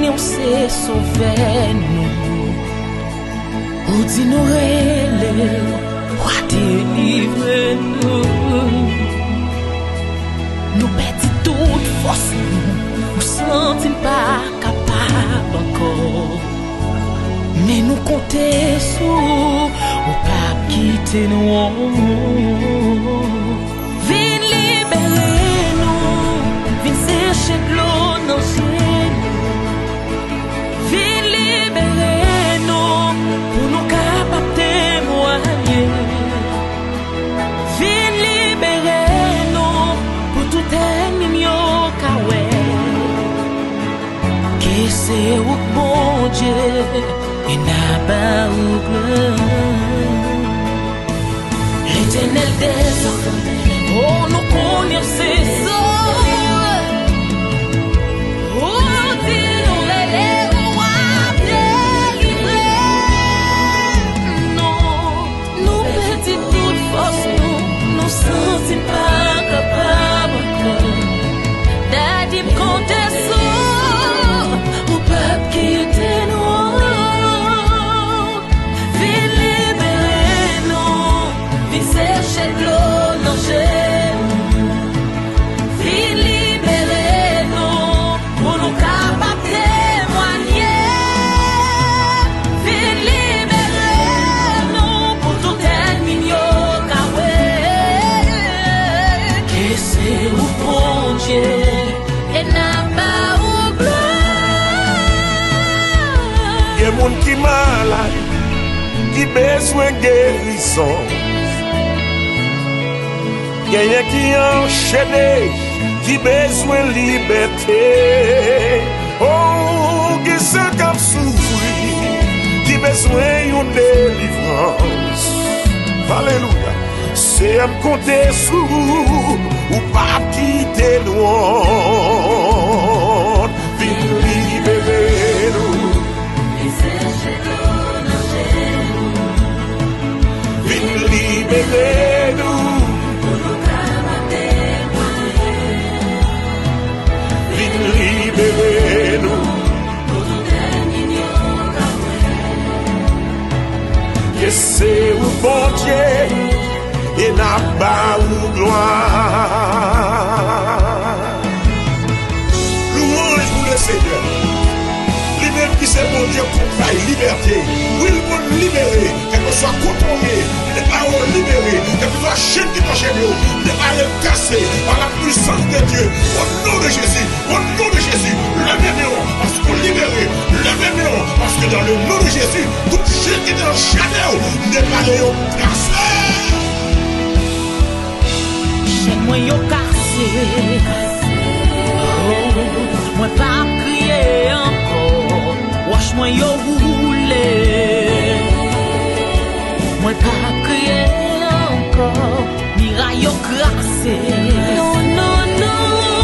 on sait sauver nous. Ou dit nous relais, ou délivrer nous. Nous perdons toute force, nous sentons pas capables encore. Mais nous comptons sur, ou pas quitter nous. Viens libérer nous, viens sécher de l'eau dans ciel. Viens libérer nous, pour nous capables de témoigner. Viens libérer nous, pour tout ennemi au kawé. Que c'est au bon Dieu, et n'a pas oublié. L'éternel des hommes, oh nous connaissons ses œuvres. Oh dis-nous les rois délivrés. Non, nous perdons toute force, nous sentons pas capables encore. Daddy me compte sur, ou pas quitter nous. Viens libérer nous, viens sécher de l'eau dans chez nous. Viens libérer nous, pour nous capables de témoigner. Viens libérer nous, pour tout ennemi au kawé. Que c'est au bon Dieu, et n'a pas oublié. Il y a des gens qui sont malades, qui ont besoin de guérison. Il y a des gens qui sont enchaînés, qui ont besoin de liberté. Oh, qui sont comme souffrir, qui ont besoin de délivrance. Alléluia. C'est à me compter sur, ou pas quitter nous. Viens libérer nous. Viens libérer nous. Viens libérer nous. Que c'est au bon Dieu, et n'a pas ou gloire. Louange pour le Seigneur. Lui-même qui c'est mon Dieu pour la liberté. Oui, il peut libérer, quel que soit contrôlé, les paroles libérées, quel que soit chaîne qui t'enchaîne, les paroles cassées par la puissance de Dieu. Au nom de Jésus, levez-nous, parce qu'on libéré, levez-nous, parce que dans le nom de Jésus, toute chaîne qui est dans le channel, les paroles cassées. Chaîne moi yo cassé. Oh, moi pas crier encore. Wash moi yo roulé. Moi pas crier encore. Miraille yo crassé. Non, non, non.